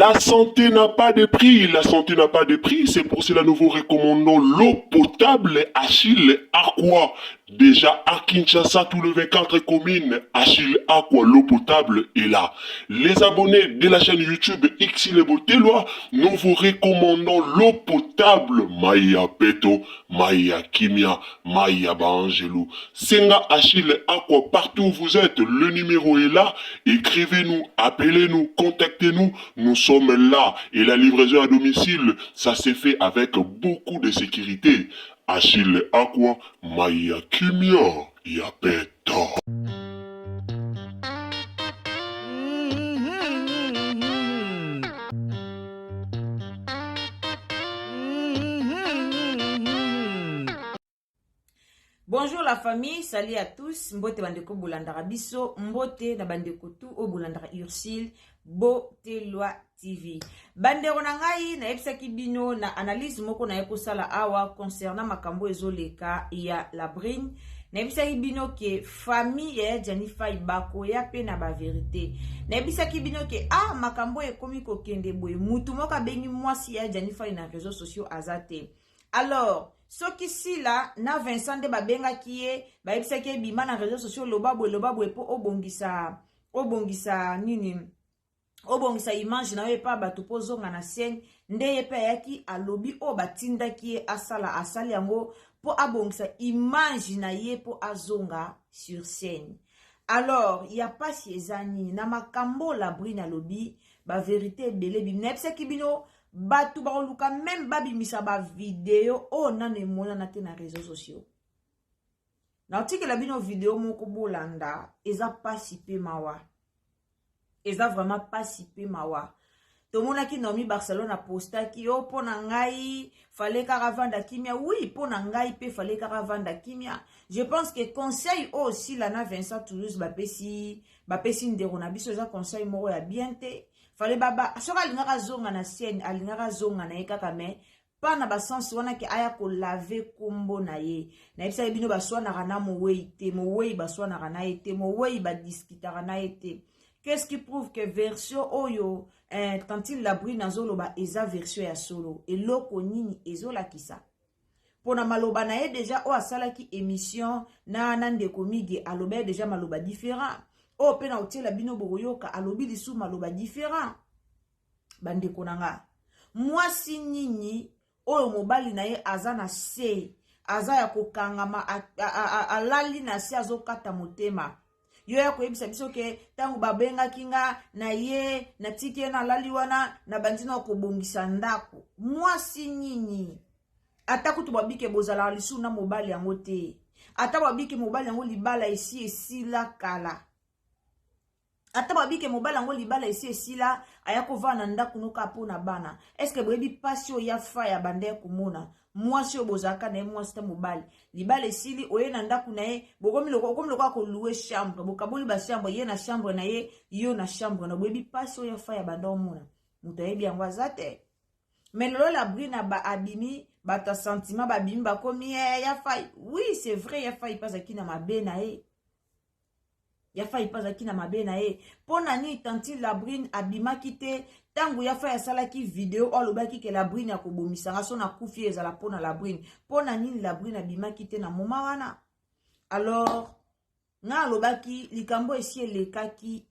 La santé n'a pas de prix, la santé n'a pas de prix, c'est pour cela que nous vous recommandons l'eau potable Achille Aqua. Déjà à Kinshasa, tout le 24 communes, Achille Aqua, l'eau potable est là. Les abonnés de la chaîne YouTube Xile Boteloa, nous vous recommandons l'eau potable Maya Peto, Maya Kimia, Maya Bangelou. Senga Achille Aqua, partout où vous êtes, le numéro est là. Écrivez-nous, appelez-nous, contactez-nous. Nous sommes là et la livraison à domicile, ça s'est fait avec beaucoup de sécurité. Achille Aqua, Maya Kimia, Yapeta. Bonjour la famille, salut à tous. Mbote bandeko Boulandara Biso, Mbote na bandeko tout au Boulandara Ursule, Boteloa TV. Bandero na ngai na ebisaki bino na analyse moko na ekosala awa concernant makambo ezoleka ya Labrine. Na ebisaki bino ke famille ya Janifai bako ya pe na ba vérité. Na ebisaki bino ke makambo ekomi kokende boye mutu moka bengi mwasi ya Janifai na réseaux sociaux azate. Alors, soki si la na Vincent de babenga kiye ba ebisaki bima na réseaux sociaux loba boye po obongisa nini obongisa image na wepa bato pozonga na scène ndeye pe yaki alobi o batinda kiye asali yango po abongisa image na ye po azonga sur scène. Alors, il y a pas si ezani na makambo Labrine alobi ba vérité belé bi nepseki bino batu ba oluka même babimisa ba vidéo o nane mona na te na réseaux sociaux. Na tiki la bino vidéo moko bolanda eza pas si pe mawa. Eza vraiment pas si pe mawa. To mona ki Naomi Barcelona posta ki o pona ngai fallait caravane kimia. Oui, pona ngai pe fallait caravane kimia. Je pense que conseil aussi la na Vincent Toulouse bapesi ndero na biso eza conseil moko ya bien te. Fallait baba soka alingaka zonga na scène alingaka zonga na ekaka me pa na basensi wana ke aya ko lave kombo na ye na ebisa bino baswanaka na mowei te mowei baswanaka na ye te mowei badiskitaka na ye te. Qu'est-ce qui prouve que version oyo quand il Labrine azoloba eza version ya solo eloko nini ezolakisa pona maloba na ye déjà o asalaki émission na ndeko mige aloba déjà maloba différent. Oh, pena otela bino boyoka alobi lisu maloba différent. Bandeko nanga. Mwasi nini oyo mobali na ye aza na se, aza ya kokangama alali na se azokata motema. Yo ya koyebisa biso ke tangu babenga kinga na ye na tiki na lali wana na bandina kobongisa ndako. Mwasi nini ata kutu babike bozala lisu na mobali yango te. Ata babike mobali yango libala esi la kala. Ata babike mobala yango libala esi la ayako vana ndaku nuka pona bana. Est-ce que boyebi pasio ya fa ya bande kumona mwasi obozaka na mwasi ta mobali libala esili oye na ndaku na ye bokomi lokwa ko louer chambre bokaboli ba chambre ye na chambre na ye yo na chambre na boyebi pasio ya fa ya bande omona muto yebi yango azate. Mais lolo Labrine ba abimi bata sentiment ba bimi ba komi ya fa. Oui, c'est vrai ya fa ipaza kina mabena ye. Ya fa ipaza kina mabena ye. Pona ni tanti Labrine abima kite tangu ya fa ya salaki video olobaki ke Labrine akobomisa ngaso na kufi ezala pona Labrine. Pona ni Labrine abima kite na moma wana. Alors nga lobaki likambo esi elekaki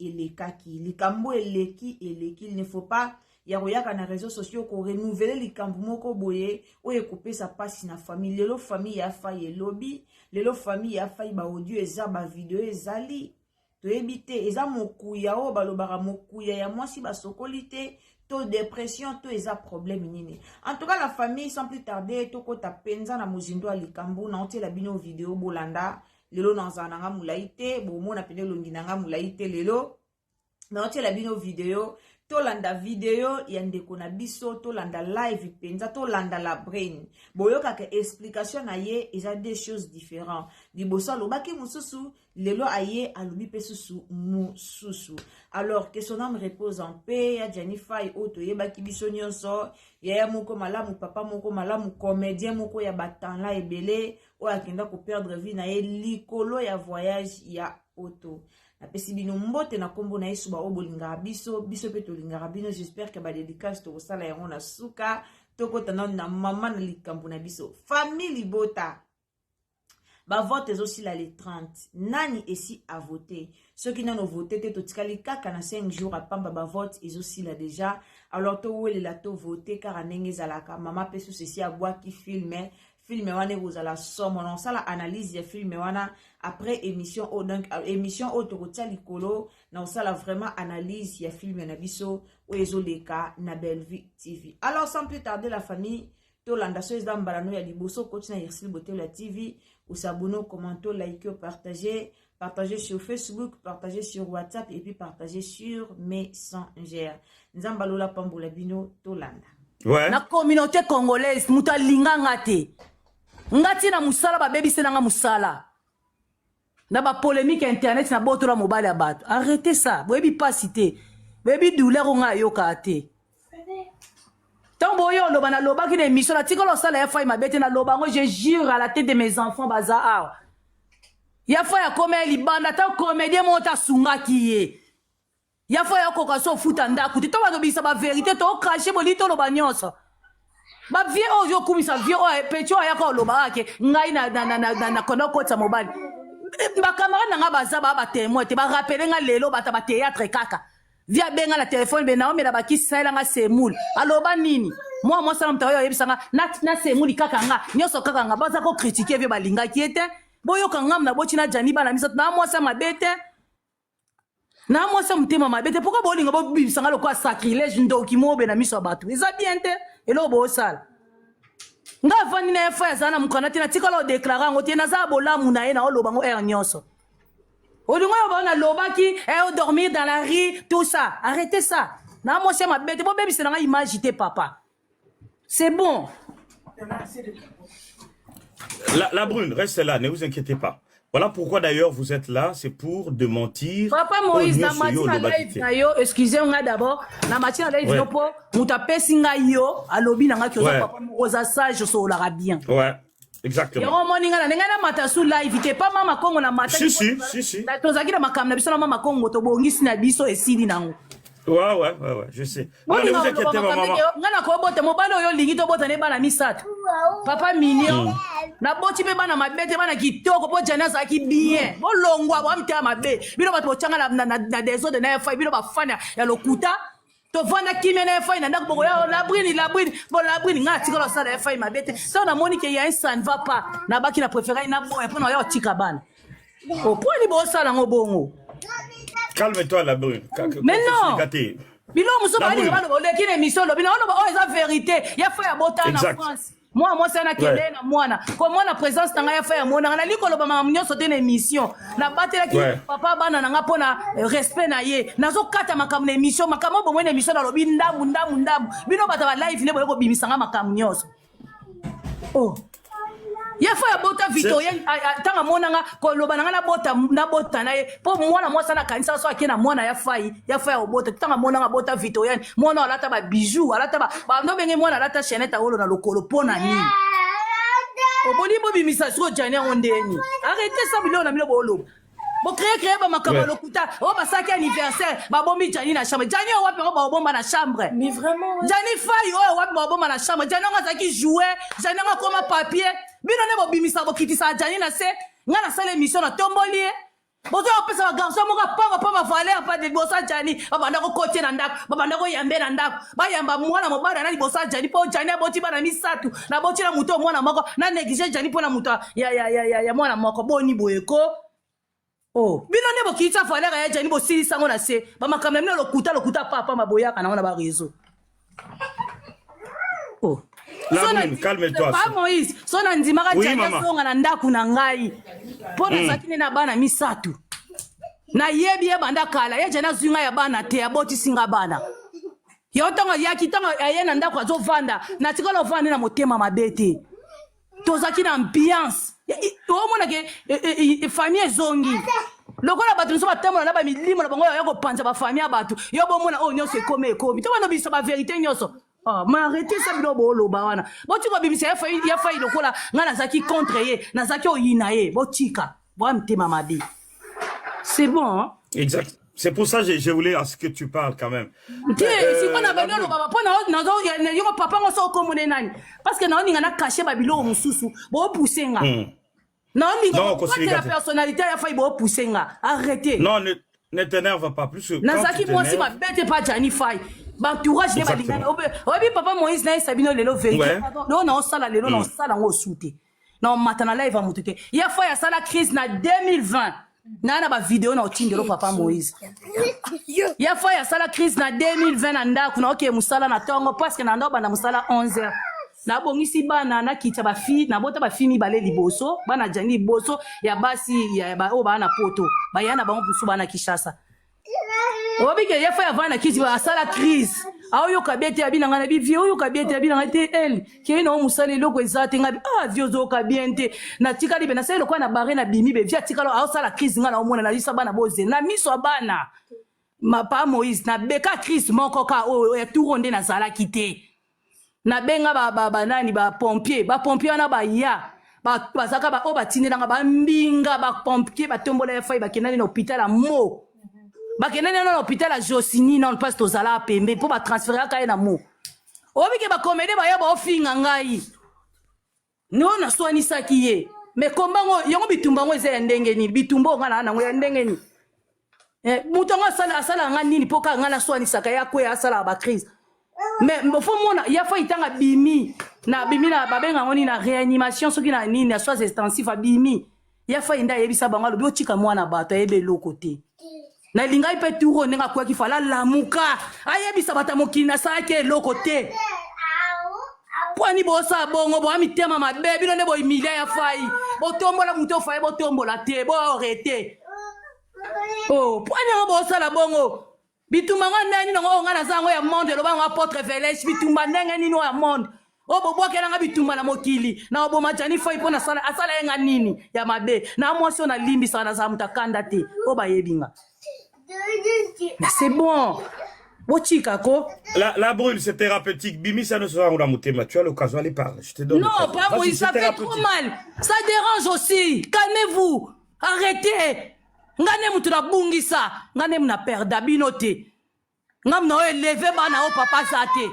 likambo eleki il ne faut pas ya koyaka na réseaux sociaux ko renouveler likambo moko boye oye kopesa pasi na famille lelo famille ya fa ye lobby lelo famille ya fa ba audio eza ba video ezali to ebite eza mokuya o balobaka mokuya ya mwasi basokoli te to dépression to eza problème nini. En tout cas la famille sans plus tarder to kota penza na mozindo ya likambo na otela bino video bolanda lelo na zananga mulaite bomona pene longi nanga mulaite lelo na otela bino video tolanda video ya ndeko na biso tolanda live penza tolanda Labrine boyoka ke explication na ye eza des choses différentes liboso lobaki mususu lelo aye alobi pe susu mususu. Alors que son âme repose en paix ya Janifai oto yebaki biso nyonso ya moko malamu papa moko malamu comédien moko ya batanla ebele o akenda ko perdre vie na ye likolo ya voyage ya poto. Na pesi bino mbote na kombo na Yesu ba obolingaka biso pe tolingaka bino. J'espère que ba dédicace to sala yango na suka tokota na mama na likambo na biso. Famille Libota. Ba vote aussi la les 30. Nani ici a voté. Ceux qui n'ont voté, te tikali kaka na 5 jours à pamba ba vote, ils aussi là déjà. Alors to wele la to voté car anenge zalaka. Mama pesu ceci à bois qui filme wane vous la somme. On ça la analyse ya filme wana après émission au donc émission au tokotia likolo na ça la vraiment analyse ya filme na biso o ezoleka na Bellevue TV. Alors sans plus tarder la famille Tolanda sois dans balano ya liboso coach na Yersil Boté la TV ou s'abonner, commenter, liker, partager sur Facebook, partager sur WhatsApp et puis partager sur Messenger. Nzambalola Pambola Bino Tolanda. Ouais. La communauté congolaise muta linga ngate. Ngati na musala ba baby senanga musala. Na ba polémique internet na botola mobile ya bato. Arrêtez ça. Baby pas cité. Baby douleur nga yoka ate. Tant yo loba na loba ki émission na tikolo sala ya fa ma bete na loba ngo je jure à la tête de mes enfants baza. Ya fa ya komé libanda ta comédien monta sunga kiye. Ya fa ya koka so futa ndaku to ba bisa ba vérité to cracher bolito loba nyonso. Ba vie o yo kumisa vie o pecho ya ko loba ke ngai na konoko tsa mobile. Ba camarade nga baza ba témoin te ba rappeler nga lelo bata ba théâtre kaka. Via benga la téléphone be naomi la baki sala nga semoule aloba nini moi ça mtayo yebisanga na semoule kaka nga nyoso kaka nga baza ko critiquer via balinga kiete boyo kanga na boti na jani bana misat na moi ça mabete na moi ça mtema mabete pourquoi bolinga bo bibisanga lokwa sacrilège ndoki mobe na miso batu eza bien te elo bo sala nga vani na fa zana mkonati na tikolo déclarer ngoti na za bolamu na ye na oloba ngo er nyoso. On a l'obaki, dormir dans la rue, tout ça. Arrêtez ça. Non, moi, c'est ma bête. Bon, bébé, c'est dans l'image, papa. C'est bon. La brune, restez là, ne vous inquiétez pas. Voilà pourquoi d'ailleurs vous êtes là, c'est pour démentir. Papa Moïse, la matinée live, excusez-moi d'abord. La matinée live, pour mutape singa yo, à lobby nanga qui papa Rosa sage sur la bien. Ouais. Exactement. Yoro moninga na nenga na mata su live ite pa mama kongo na mata. Si. Na tozaki na makam na biso na mama kongo to bongisi na biso esili nango. Ouais, je sais. Non, ne vous inquiétez pas, maman. Ngana ko bote mobalo yo lingi to bota ne bana misatu. Papa mignon. Na boti pe bana mabete bana kitoko po jana za ki bien. Bo longwa bo amta mabe. Bino bato changa na deso de na fa bino ba fana ya lokuta. To vanda kimene fa ina ndako boko ya la brine ngati ko sala fa ma bete ça na monique ya ça ne va pas na baki na préférer na boya pona ya tika bana au point ni bo sala ngo bongo. Calme-toi la brune. Mais non bilo muso ba ni bana bo lekine émission lo bino o eza vérité ya fa ya bota na France. Moi c'est na kende na mwana comme na présence tanga ya fa ya mwana na likolo ba mamnyo sote na émission na batela ki papa bana na pona respect na ye nazo kata makamu na émission makamu bo mwana émission na lobi ndamu bino bata ba live ne bo bimisanga makamu nyoso oh ya fa ya bota Victorien tanga mwana nga ko loba na bota na ye po mwana mwasa na kanisa so akena mwana ya fa ya bota tanga mwana nga bota Victorien mwana alata ba bijou alata ba ndo benge mwana alata chaînette olo na lokolo pona ni oboli bo bimisa so jani ondeni arrêtez ça bilo na bilo bolo bo créer ba makaba lokuta o ba saki anniversaire ba bombi jani na chambre jani o wapi ba bomba na chambre mais vraiment jani fai o wapi ba bomba na chambre jani nga zaki jouer jani nga koma papier bino ne bo bimisa bo kitisa jani na se nga na sala émission na tomboli bozo opesa ba garçon mo ka pa valeur pas de bossa jani babanda ko côté na ndako babanda ko yambe na ndako ba yamba mwana mobala na bossa jani po jani aboti bana misatu na boti na muto mwana moko na négliger jani po na muto ya mwana moko boni boyeko oh bino ne bo kitisa valeur ya jani bo sili sango na se ba makamna mino lokuta papa maboyaka na ba réseau oh calme-toi. Pas Moïse, son andimaka jana songa na ndaku na ngai. Pona sakine na bana misatu. Na yebi ya banda kala, ya jana zunga ya bana te aboti singa bana. Yotonga ya kitanga ya na ndaku azo vanda, na tikolo vanda na motema mabete. Tozaki na ambiance. O mona ke famille zongi. Lokola batu nso batemo na ba milimo na bango ya ko panza ba famille batu. Yo bomona o nyonso ekomi. To bano bisa ba vérité nyonso. Oh, mais arrêtez ça bilo bolo bawana. Bo tiko bimisa ya fayi lokola nga nazaki contre ye, nazaki oyina ye, bo tika. Bo amtema mabi. C'est bon, hein? Exact. C'est pour ça que je voulais à ce que tu parles quand même. Si on a besoin de papa, on s'en comme parce que non, on a caché Babylone au Moussou, bon pousser. Non, c'est la personnalité, il a failli pousser. Arrêtez. Non, ne t'énerve pas plus. Nazaki, moi aussi, ma bête pas Johnny Fay. Entourage de Balingana. Oui, papa Moïse, là, Sabino, le vérité. Non, non, ça, là, le non, ça, là, on souté. Non, maintenant, là, il va monter. Il y a fait ça, la crise, na 2020. Nana ba vidéo na otindelo papa Moïse. Ya fa ya sala crise na 2020 na ndako na oke musala na tongo parce que na ndo bana musala 11h. Na bongisi bana na kita ba fi na bota ba fimi bale liboso bana jani liboso ya basi ya ba o bana poto ba yana ba mpusu bana Kishasa. Obike ya fa ya vana kiti ba sala crise. Ayo kabete abina ngana bi vie oyo kabete abina ngate el ke na musala loko ezate ngabi vie zo kabiente na tikali be na selo kwa na bare na bimi be via tikalo ayo sala crise ngana omona na lisa bana boze na miso bana mapa Moïse na beka crise moko ka o ya turonde na sala kite na benga ba nani ba pompier na ba ya ba zaka ba o batinela ba mbinga ba pompier ba tombola ya fai ba kenani na hôpital a mo bakene na l'hôpital à Josini non parce que ozala pembe pour ba transférer ka na mo obike ba comédie ba ya ba ofinga ngai no na swani sakiye mais kombango yongo bitumbango eze ndenge ni bitumbo ngana na ngo ya ndenge ni mutongo asala nga nini poka ngana swani sakaya ko ya sala ba crise mais fo mona ya fa itanga bimi na babenga ngoni na réanimation soki na nini na soins intensifs a bimi ya fa inda yebisa bango lobi otika mwana bato yebe lokote na lingai pe turo nenga kwa kifala lamuka ayebisa bata mokili na sake lokote pwani bosa bongo bo amitema mabe bino ne bo imilia ya fai botombola muto fai botombola te bo arrêter pwani bosa la bongo bitumba ngani ngo ngana zango ya monde lo bango apôtre Vélèche bitumba ndenge nino ya monde bobokela nga bitumba na mokili na oboma jani fai pona asala yenga nini ya mabe na mwasi na limbisa na za mutakanda te bayebinga. Mais c'est bon. La brûle, c'est thérapeutique. Bimi, ça ne sera un mutema. Tu as l'occasion d'aller parler. Je te donne. Non, pas Moïse, ça fait trop mal. Ça dérange aussi. Calmez-vous. Arrêtez. Ngane mutuna bungisa. Ngane muna perda binote. Ngam na élevé bana o papa zate.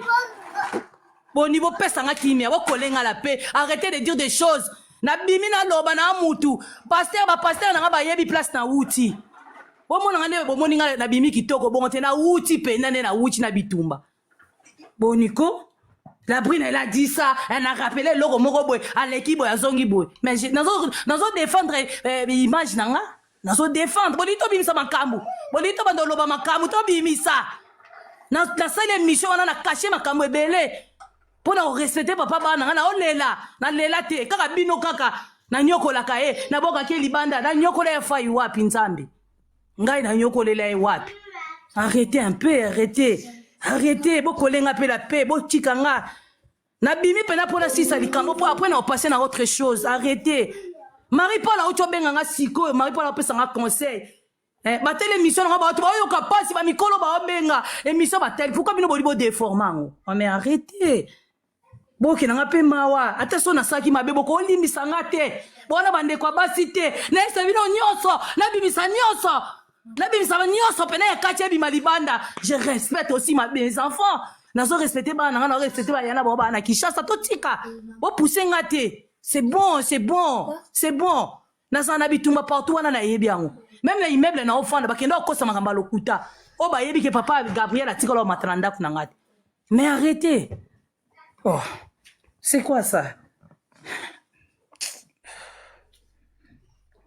Bon niveau pesa nga kimia. Wo kolenga la paix. Arrêtez de dire des choses. Na bimi na loba na mutu. Pasteur na nga ba yebi place na wuti. Bomoni nga na bimi kitoko bonte na uti penane na uti na bitumba. Boniko la brune elle a dit ça, elle a rappelé logo moko boy à l'équipe ya zongi boy. Mais nazo défendre image nanga, nazo défendre. Bonito bimisa makambu. Bonito bandoloba makambu to bimisa. Na sale mission na cacher makambu ebele. Pona respecter papa bana na olela, na lela te kaka bino kaka na nyokola kae na boka ke libanda na nyokola ya fai wapi nzambe. Ngai na nyokolela wapi. Arrêtez un peu, arrêtez bo kolenga pe la paix bo tikanga na bimi pena pona sisa likambo po après na passer na autre chose. Arrêtez. Marie-Paul a ocho benga nga siko, Marie-Paul a pesa nga conseil. Ba tele émission nga ba oyo ka passe ba mikolo ba benga émission ba tel pourquoi bino bolibo déformant. Mais arrêtez. Bo kenanga pe mawa attention na saki mabe bo ko limbisa nga te. Bona bande kwa basi te. Na esa bino nyonso, na bimisa nyonso. Je respecte aussi mes enfants. Nazo respecter bana, nazo respecter bayana baba na Kishasa totika. Bo pousser ngate. C'est bon, c'est bon. C'est bon. Naza na bitumba partout wana na yebi yango. Même les immeubles na ofanda bakenda kosa makamba lokuta. O ba yebi ke papa Gabriel atikolo matranda kuna ngate. Mais arrêtez. Oh. C'est quoi ça?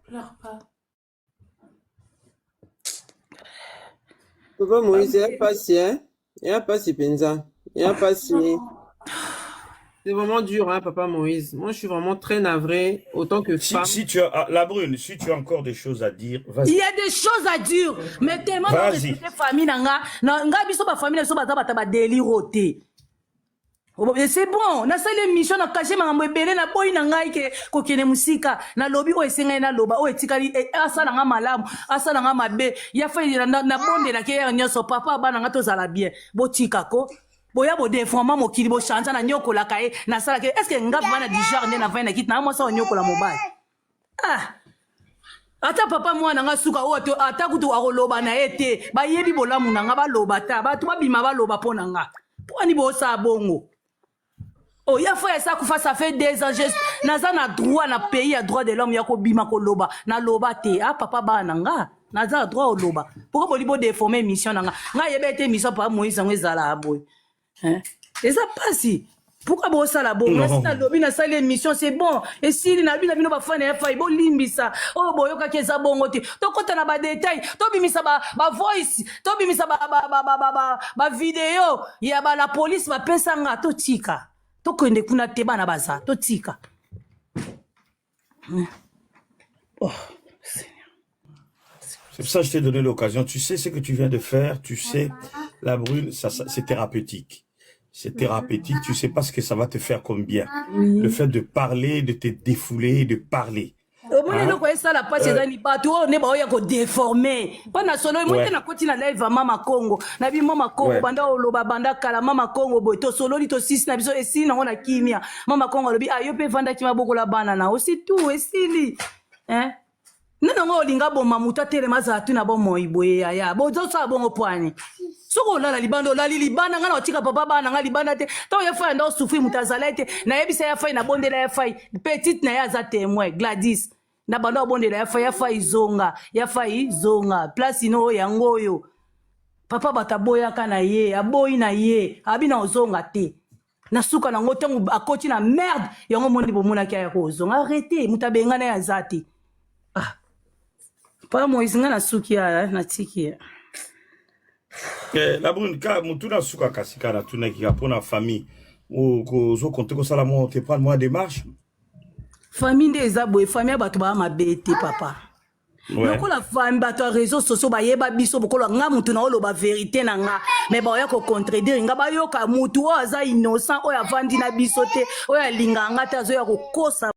Pleure pas. Papa Moïse, il n'y a pas si, hein? Il n'y a pas si, Penza. Il n'y a pas si. C'est vraiment dur, hein, Papa Moïse. Moi, je suis vraiment très navré, autant que femme. Si tu as, la brune, si tu as encore des choses à dire, vas-y. Il y a des choses à dire, mais tellement de famille, nga biso ba famille, biso ba déliroté. C'est bon, na sala émission na caché makambo ebele na boy na ngai ke kokene musika na lobi o esenga na loba o etikali asala nga malamu asala nga mabe ya fa na bonde la ke ya nyoso papa bana nga tozala bien botika ko boya bo déformant mokili bo chanja na nyokola kae na sala ke est-ce que nga bana du genre na 20 na kit na mo sa nyokola mobile ata papa mwana nga suka o ata kutu akoloba na ete ba yebi bolamu na nga ba loba ta ba tu ba bima ba loba pona nga poni bo sa bongo oh ya fois ça kufa ça fait 2 ans naza na droit na pays à droit de l'homme ya ko bima ko loba na loba te ah papa ba na nga naza droit au loba pourquoi bolibo déformer mission na nga yebete mission pa Moïse ngezala aboy hein et ça passe. Pourquoi bon ça la bonne? Na lobi na sali émission c'est bon. Et si na bina bino ba fane fa ibo limbisa. Oh boyo ka keza bongo te. To kota na ba détail, to bimisa ba voice, to bimisa ba vidéo, ya ba la police ba pesa nga to tika. To kende kuna teba na baza, to tika. Oh, Seigneur. C'est pour ça que je t'ai donné l'occasion. Tu sais ce que tu viens de faire, tu sais, la brune, ça c'est thérapeutique. C'est thérapeutique, tu sais pas ce que ça va te faire comme bien. Le fait de parler, de te défouler, de parler. Ça la passe dans les bateaux, on est pas déformé. Pas na solo, moi na koti na live mama Congo. Na bi mama Congo banda oloba banda kala mama Congo boy to solo li to six na biso esi na ona kimia. Mama Congo lobi ayo pe vanda ki maboko la banana aussi tout esili. Hein? Non olinga boma muta tele mazatu na bomo iboye ya. Bozo sa bongo poani. Soko la libando la libana ngana otika papa bana nga libanda te to ya fa ndo souffrir mutazalete na yebisa ya fa na bonde la ya fa petite na ya za témoin Gladys na bando bonde la ya fa izonga place ino yango yo papa bataboya kana ye aboyi na ye abina ozonga te na suka na ngotengu akoti na merde yango mondi bomona kia ya kozonga arrêtez mutabenga na ya zati ah pa Moïse ngana suki ya na tiki. La brune, quand tu as souka kasika na tuna ki pour la famille ou ko compter ko sala mo te prendre moi démarche famille des abou famille ba to ba ma bete papa loko la famille ba to réseaux sociaux ba yeba biso bokolo nga mutu na oloba vérité na nga mais ba ya ko contredire nga ba yoka mutu o aza innocent o ya vandi na biso te o ya linga nga ta zo ya ko kosa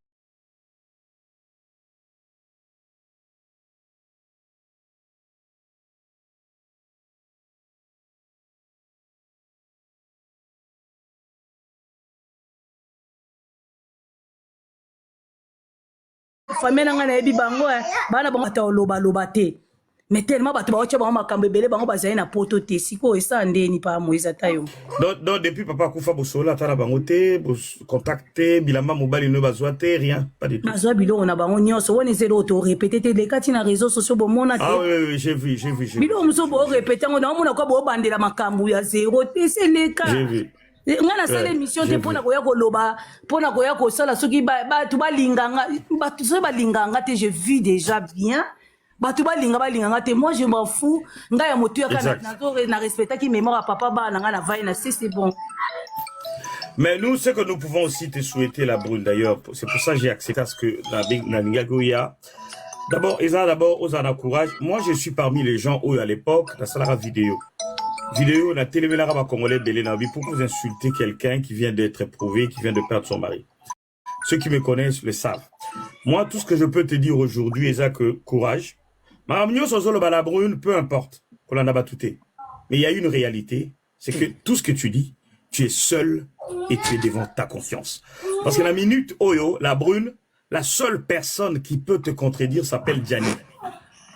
famille nga na yebi bango bana bango ta loba te mais tellement bato ba ocha bango makambo ebele bango bazali na poto te siko esa ndeni pa Moïse tayo donc depuis papa kufa bosola tala bango te contacter bilamba mobali no bazwa te rien pas du tout bazwa bilo na bango nyonso woni zelo to répéter te les kati na réseaux sociaux bo mona te ah oui j'ai vu bilo muso bo répéter ngo na mona ko bo bandela makambo ya zéro te c'est les cas j'ai vu ngana sala émission te pona koya koloba pona koya ko sala soki ba tu ba linganga ba tu se ba linganga te je vis déjà bien ba tu ba linganga te moi je m'en fous nga ya motu ya kana na respecter qui mémoire à papa ba na nga na vai na c'est bon. Mais nous ce que nous pouvons aussi te souhaiter la brune d'ailleurs c'est pour ça que j'ai accepté à ce que la Ningagoya d'abord aux en courage moi je suis parmi les gens où à l'époque la salle vidéo on a télé la congolais belé na vie pour vous insulter quelqu'un qui vient d'être éprouvé, qui vient de perdre son mari. Ceux qui me connaissent le savent. Moi, tout ce que je peux te dire aujourd'hui, c'est que courage. Maramnyo sozolo bala brune, peu importe. Qu'on en a battuté. Mais il y a une réalité, c'est que tout ce que tu dis, tu es seul et tu es devant ta conscience. Parce que la minute Oyo, la brune, la seule personne qui peut te contredire s'appelle Gianni.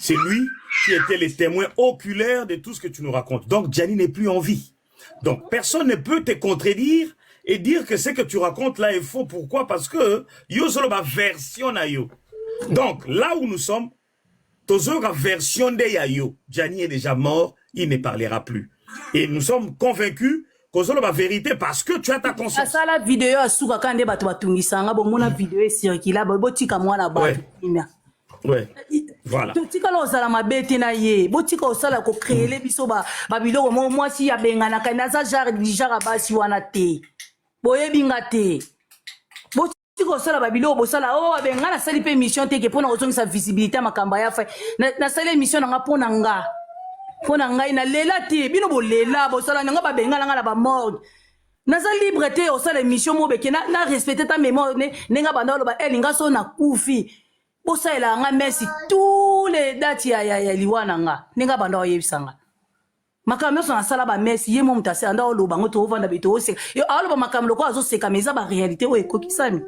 C'est lui qui était le témoin oculaire de tout ce que tu nous racontes. Donc, Gianni n'est plus en vie. Donc, personne ne peut te contredire et dire que ce que tu racontes là est faux. Pourquoi? Parce que yo solo ba version na yo. Donc, là où nous sommes, tozo la version de yo. Gianni est déjà mort, il ne parlera plus. Et nous sommes convaincus que c'est la vérité parce que tu as ta conscience. Ça la vidéo à souka kande batu batungisa bon mon vidéo est circulée botika mwana ba. Ouais. Voilà. Totika lo sala mabete na ye. Botika osala ko créer biso ba biloko moi si ya bengana kana za jar basi wana te. Boye binga te. Botika osala ba biloko bosala bengana sali pe mission te ke pona ozongisa visibilité makamba ya fa. Na sali mission nga pona nga. Pona nga ina lela te bino bo lela bosala nga ba bengana nga ba mort. Naza libre te osala mission mo beke na respecter ta mémoire nenga banda lo ba elinga so na kufi. Bosa ela nga merci tous les dates ya liwana nga ninga banda oyebisanga makambo so na sala ba merci ye mo mutase anda oloba ngo to ovanda beto ose yo aloba makambo ko azo seka meza ba réalité o ekokisami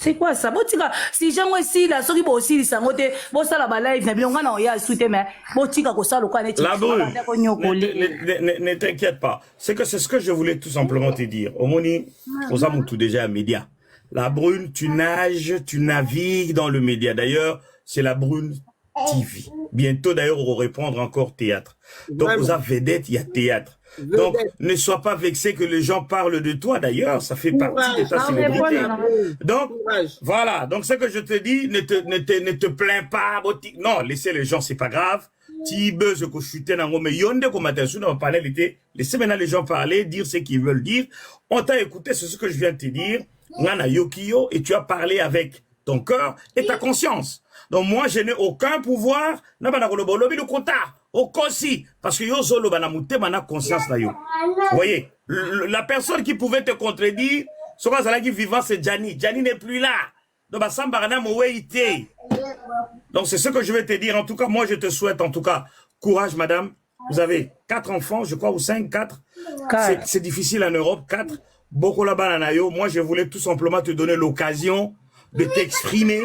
C'est quoi ça? Botika, si j'en aussi la soki bo aussi ça ngote, bo ça la live na bilonga na oya soute mais botika ko ça le quoi net. La brune, ne t'inquiète pas. C'est ce que je voulais tout simplement te dire. Omoni, aux amours tout déjà à média. La brune, tu nages, tu navigues dans le média. D'ailleurs, c'est la brune TV. Bientôt d'ailleurs, on va reprendre encore théâtre. Donc, aux vedettes, il y a théâtre. Donc, ne sois pas vexé que les gens parlent de toi. D'ailleurs, ça fait partie de ta célébrité. Donc, voilà. Donc, ce que je te dis, ne te plains pas. Non, laissez les gens, c'est pas grave. Laissez maintenant les gens parler, dire ce qu'ils veulent dire. On t'a écouté, c'est ce que je viens de te dire. Et tu as parlé avec ton cœur et ta conscience. Donc, moi, je n'ai aucun pouvoir. Parce que yo solo banamute mana conscience na yo. Vous voyez, la personne qui pouvait te contredire, ce qui vivant, c'est Gianni. Gianni n'est plus là. Donc, donc, c'est ce que je vais te dire. En tout cas, moi, je te souhaite, en tout cas, courage, madame. Vous avez 4 enfants, je crois, ou 5, 4. C'est difficile en Europe, 4. Beaucoup là-bas, moi, je voulais tout simplement te donner l'occasion de t'exprimer.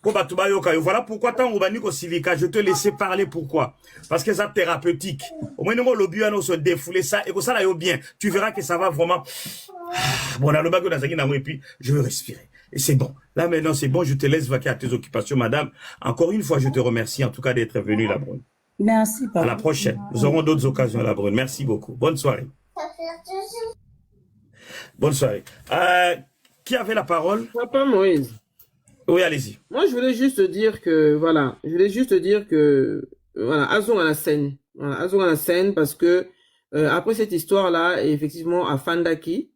Voilà pourquoi tant au Civica, je te laissais parler. Pourquoi? Parce que c'est thérapeutique. Au moins, le but se défouler ça et que ça aille bien. Tu verras que ça va vraiment. Bon, dans le bac de et puis je veux respirer. Et c'est bon. Là maintenant, c'est bon. Je te laisse vaquer à tes occupations, madame. Encore une fois, je te remercie en tout cas d'être venue, la Brune. Merci. À la prochaine. Nous aurons d'autres occasions, la Brune. Merci beaucoup. Bonne soirée. Bonne soirée. Qui avait la parole? Papa Moïse. Oui, allez-y. Moi, je voulais juste dire que, voilà, Azon à la scène. Voilà, Azon à la scène parce que, après cette histoire-là, effectivement, à Fandaki,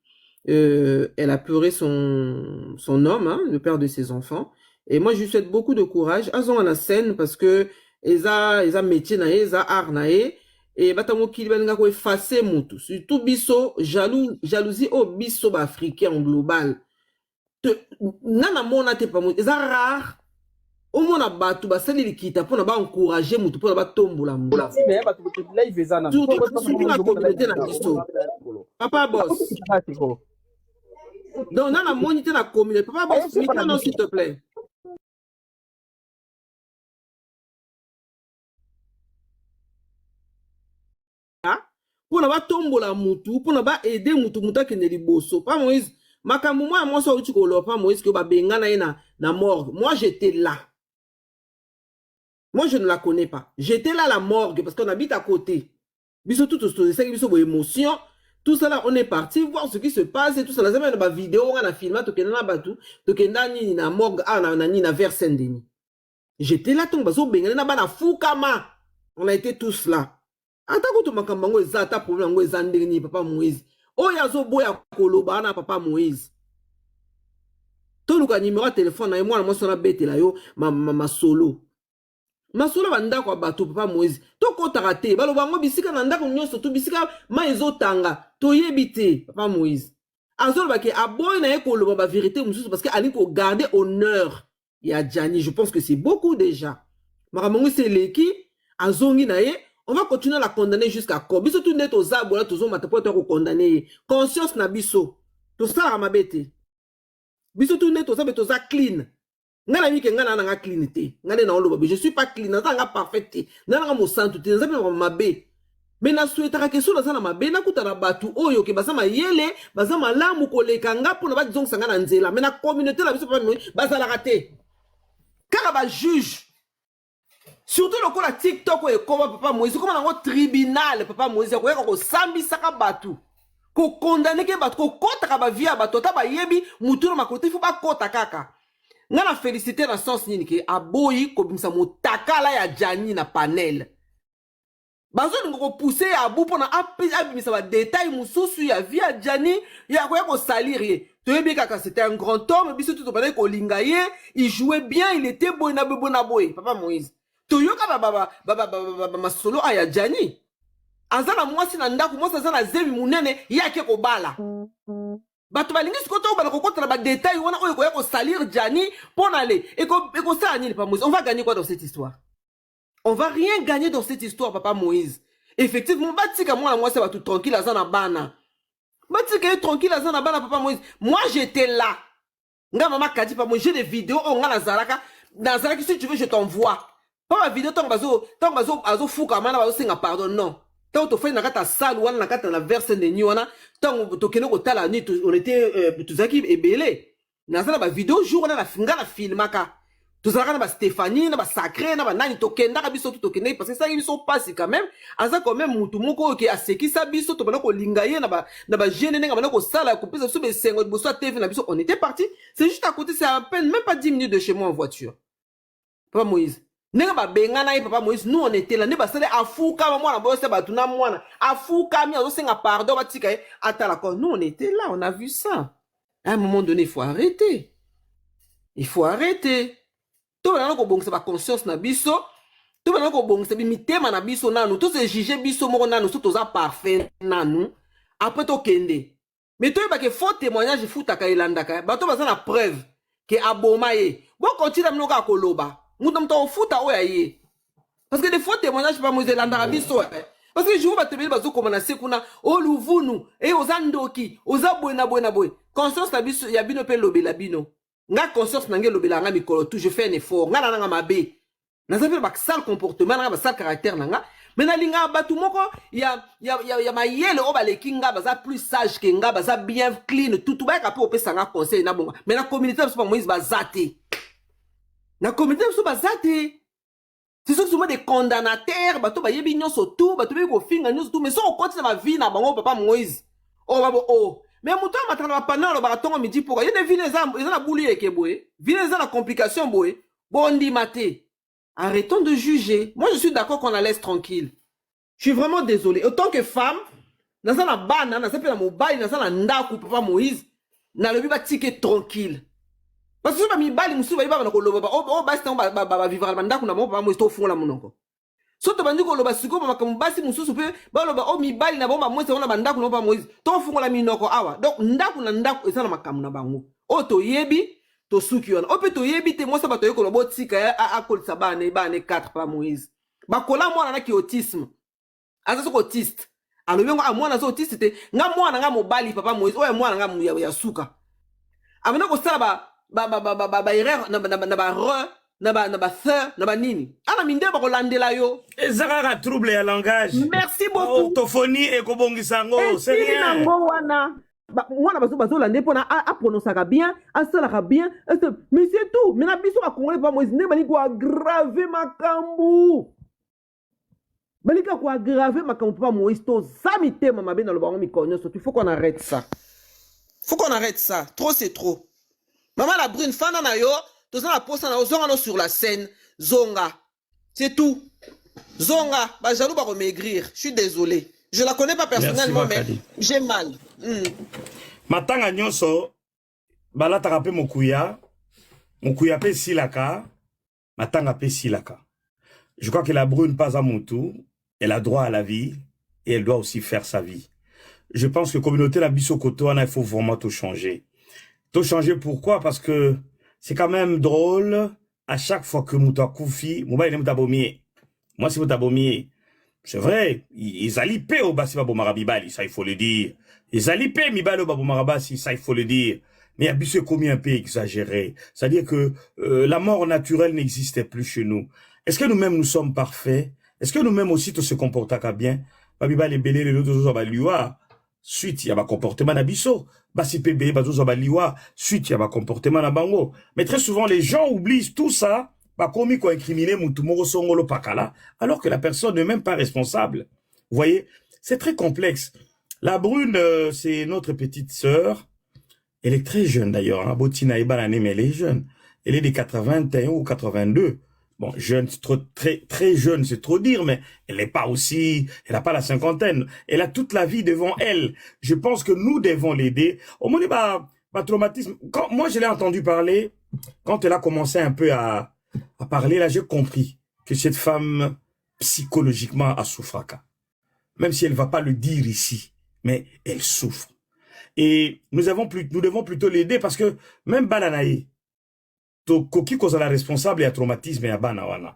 elle a pleuré son homme, hein, le père de ses enfants. Et moi, je lui souhaite beaucoup de courage. Azon à la scène parce que, eza métier nae, eza art nae, et batamo kilibenga ko effacer mutu. Surtout biso, jalousie au biso africain en global. Nana mona te pa mutu, eza rare. Au mona batu basali likita pona ba encourager mutu pona ba tombola mutu. Surtout la communauté na biso. Papa boss. Donc nana moni te na communauté. Papa boss, non s'il te plaît. Pona ba tombola mutu, pona ba aider mutu akende liboso. Pa Moïse, makambo moi so uti ko lopa Moïse que ba benga na morgue. Moi j'étais là. Moi je ne la connais pas. J'étais là à la morgue parce qu'on habite à côté. Biso tout ça biso émotion. Tout ça là on est parti voir ce qui se passe et tout ça. Là ba vidéo on a filmé to kenda na batu, to kenda ni na morgue na vers Saint-Denis. J'étais là ton baso benga na ba na fukama. On a été tous là. Atako to makambango ezata problème ngo ezandeni papa Moïse. Oya zo boya koloba na papa Moïse. To luka numéro de téléphone na moi sona bete la yo ma solo. Ma solo banda kwa bato papa Moïse. To ko tarate baloba ngo bisika na ndako nyonso to bisika ma ezotanga to yebite papa Moïse. Azolo ba ke aboy na ye koloba ba vérité mususu parce que ali ko garder honneur ya Gianni. Je pense que c'est beaucoup déjà. Maramongo c'est leki azongi na ye. On va continuer à la condamner jusqu'à quoi? Biso tout net aux arbres là, tous on te condamner. Conscience na biso. Tout ça à ma bête. Biso tout net aux arbres tous clean. Ngana mi ke ngana na clean té. Ngana na oloba. Je suis pas clean. Na nga parfait. Ngana mo santu té. Nzape ma bé. Mais na souhaitera que so na ma bé na kuta na batu oyo ke basama yele, basama lamu koleka nga pona ba disons sanga na nzela. Mais na communauté la biso pas basala raté. Car ba juge. Surtout le coup la TikTok et comment papa Moïse comme dans un tribunal papa Moïse ko sambi saka batu ko condamner ke batu ko kota ba via batu ta ba yebi muturo makoti fu ba kota kaka ngana féliciter na sens nini ke aboyi ko bimsa motakala ya Gianni na panel bazo ngo pousser ya bu pona abimisa ba détail mususu ya via Gianni ya ko salir to yebi kaka c'était un grand homme biso tout parler ko lingaye il jouait bien il était bon na boy papa Moïse Toyoka baba solo aya Gianni. Azana mwasi na ndaku mwasi azana zemi munene yake ko bala. Batu balingi sikoto bala kokota na ba détail wana oyo ko salir Gianni pona le eko ça nini pa Moïse. On va gagner quoi dans cette histoire? On va rien gagner dans cette histoire papa Moïse. Effectivement batika mwana mwasi ba tout tranquille azana bana. Batika tranquille azana bana papa Moïse. Moi j'étais là. Nga maman Kadi pas moi j'ai des vidéos on nga nazalaki si tu veux je t'envoie. Pas ma vidéo tant bazo fuka mana bazo senga pardon non. Tant to fait na kata salle wana na kata na verse de ni wana tant to keno ko tala ni on était tuzaki ebele. Nazala ba vidéo jour na finga na filmaka. Tuzalaka na ba Stéphanie na ba Sacré na ba nani to kenda biso to kenda parce que ça ils sont passés quand même. Aza quand même mutu moko ke aseki sa biso to bana ko lingaye na ba jeune nenga bana ko sala ko pesa so be sengo boso TV na biso on était parti. C'est juste à côté c'est à peine même pas 10 minutes de chez moi en voiture. Papa Moïse. Nenga ba bengana et papa Moïse nous on était là ne ba sala afuka mwana bosse ba tuna mwana afuka mi azo senga pardon ba tika atala ko nous on était là on a vu ça. À un moment donné il faut arrêter. Il faut arrêter. Tout le monde a conscience na biso. Tout le monde a mitema na biso nanu. Tout se juger biso moko nanu. Tout oza parfait nanu. Après to kende. Mais toi que faux témoignage futa ka elandaka. Ba to baza na preuve que aboma ye. Bon continue na mnoka koloba. Mutam to futa oya ye. Parce que des faux témoignages pas mo elandaka biso. Parce que je vous battre bazo komana sekuna o luvunu e ozandoki oza buena boy. Conscience na biso ya bino pe lobela bino. Nga conscience nange lobela nga mikolo tout je fais un effort nga nanga mabe nazape ba sale comportement nga ba sale caractère nanga mais na linga batu moko ya mayele o baleki nga baza plus sage que nga baza bien clean tout ba ka pe opesa nga conseil na bonga mais na communauté so Moïse bazate na communauté so bazate c'est ça que des condamnataires bato ba yebi nyonso tout bato be ko finga nyonso tout mais so on continue ma vie na bango papa Moïse oh babo oh. Mais mon temps maintenant pendant le baraton me dit pourquoi il y a des villes ils ont boulé que boy villes ils ont la complication boy bon dit maté arrêtons de juger moi je suis d'accord qu'on la laisse tranquille je suis vraiment désolé autant que femme dans la bana dans la mobile dans la ndaku papa Moïse na le biba ticket tranquille parce que mi bali musu ba ba ko loba oh basi tan ba vivre la ndaku na mo papa Moïse to fond la monoko soto bandi ko loba siko makambo basi mususu pe ba loba o mibali na bomba mwese wana bandaku no ba Moïse to fungola minoko awa donc ndaku na ndaku ezana makambo na bango o to yebi to suki wana o pe to yebi te mwesa bato yeko lobo tika a kolisa bane 4 pa Moïse ba kola mwana na ki autisme aza soko autiste alobi ngo mwana so autiste te nga mwana nga mobali papa Moïse o ya mwana nga ya suka amena ko sala ba erreur na ba na ba sœur na ba nini ana minde ba ko landela yo ezaka trouble ya langage merci beaucoup orthophonie et kobongisango c'est rien wana mwana bazo lande pona a prononcer bien a sala bien mais c'est tout mais na biso ba congolais pas Moïse ne bali ko aggraver makambu bali ko aggraver makambu pas Moïse to samite mama be na lo bango mikonyo so il faut qu'on arrête ça trop c'est trop maman la brune fana na yo tout ça la poste na sur la scène zonga c'est tout zonga ba jaloux ba maigrir je suis désolé je la connais pas personnellement mais j'ai mal matanga nyonso balataka pe mokuya pe silaka matanga pe silaka je crois que la brune pas à Moutou elle a droit à la vie et elle doit aussi faire sa vie je pense que communauté la biso koto il faut vraiment tout changer pourquoi parce que c'est quand même drôle, à chaque fois que Mouta Koufi, Mouba Moutabomie, moi c'est Moutabomie, c'est vrai, ils allipé au Bassi Babo Marabibali, ça il faut le dire. Ils allipé Mibalo Babo Marabassi, ça il faut le dire. Mais Abissé combien un peu exagéré. C'est-à-dire que la mort naturelle n'existait plus chez nous. Est-ce que nous-mêmes nous sommes parfaits? Est-ce que nous-mêmes aussi tout se comporte bien? Babibali Belé, les autres, suite, il y a un comportement d'abisso. Basi PB, liwa, suite, il y a un comportement na bango. Mais très souvent, les gens oublient tout ça, comme ils ont incriminé Moutoumoro Songolo Pakala, alors que la personne n'est même pas responsable. Vous voyez, c'est très complexe. La brune, c'est notre petite sœur. Elle est très jeune d'ailleurs, hein. Botina Ibanane, mais elle est jeune. Elle est des 81 ou 82. Bon, jeune, c'est trop, très jeune, c'est trop dire, mais elle n'est pas aussi, elle n'a pas la cinquantaine. Elle a toute la vie devant elle. Je pense que nous devons l'aider. Au moins, traumatisme. Moi, je l'ai entendu parler, quand elle a commencé un peu à parler, là, j'ai compris que cette femme, psychologiquement, a souffert. Même si elle ne va pas le dire ici, mais elle souffre. Et nous devons plutôt l'aider parce que même Balanaï, Koki la responsable et à traumatisme et à Banawana.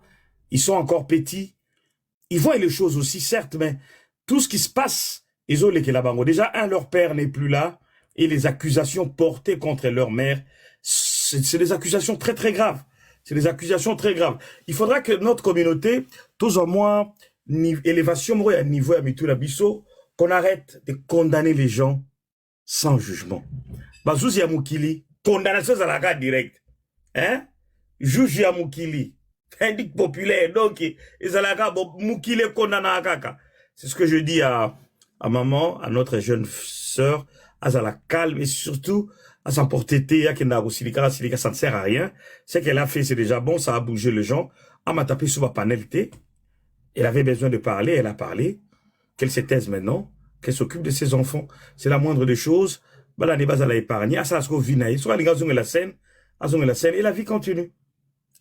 Ils sont encore petits. Ils voient les choses aussi, certes, mais tout ce qui se passe, ils ont les Kelabango. Déjà, leur père n'est plus là et les accusations portées contre leur mère c'est des accusations très très graves. C'est des accusations très graves. Il faudra que notre communauté, tous au moins, élévation, à niveau à Mitula Bisso, qu'on arrête de condamner les gens sans jugement. Bazouzi ya Mukili, condamnation à la garde directe. Hein? Juge ya Mukili. Indique populaire. Donc, ils ont Mukili condamné à kaka. C'est ce que je dis à maman, à notre jeune sœur, à la calme et surtout à s'emporter Théa qui n'a aussi ça ne sert à rien. Ce qu'elle a fait, c'est déjà bon, ça a bougé les gens. Elle m'a tapé sur ma panel T. Elle avait besoin de parler, elle a parlé. Qu'elle se taise maintenant, qu'elle s'occupe de ses enfants. C'est la moindre des choses. Bala ne basa la épargner. Asa asko vinaï. Soit les gars ont la scène, et la vie continue.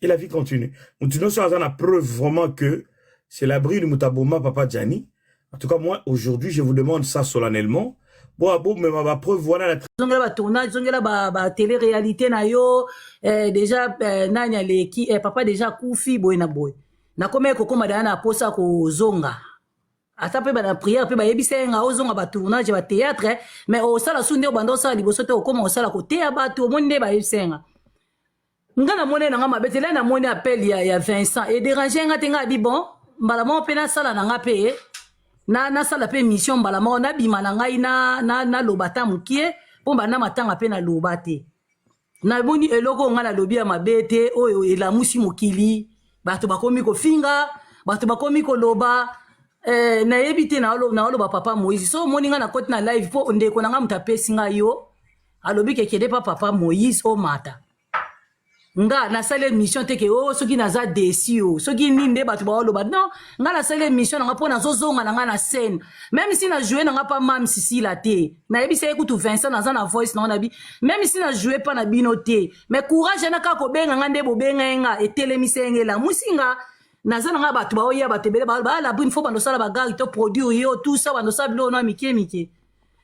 Et la vie continue. Nous tenons sur la preuve vraiment que c'est l'abri de Mutaboma Papa Gianni. En tout cas, moi, aujourd'hui, je vous demande ça solennellement. Bon, mais ma preuve, voilà la zongela ba tournage zongela ba télé réalité na yo déjà nanya leki papa déjà kufi boy na boy na komé ko koma dana posa ko zonga ata pe ba na prière pe ba yebisenga ozonga ba tournage ba théâtre mais o sala sunde bando sala liboso te o koma o sala ko te ba to monde ba yebisenga ngana mone na ngama betela na mone appel ya Vincent et déranger nga tenga bi bon mbala mo pe na sala na nga pe na sala pe mission mbala mo na bima na ngai na lobata mukie pomba na matanga pe na lobate na boni eloko nga na lobi ya mabete oyo elamusi mokili bato bakomi ko finga bato bakomi ko loba na yebite na oloba papa Moïse so moni nga na koti na live po ndeko na nga mutapesi nga yo alobi kekede pa papa Moïse o mata nga na sale mission teke o soki naza desi o soki ninde bato ba oloba non nga na sale mission nga po na zozonga na nga na scène même si na jouer na nga pa mam sisi la te na yebisa ekutu Vincent naza na voice na ona bi même si na jouer pa na bino te mais courage na ka ko benga nga nde bo benga nga etelemisenge la musinga naza na nga bato ba oya bato bele ba la brune fo bando sala ba gari to produire yo tout ça bando sala bilo na mike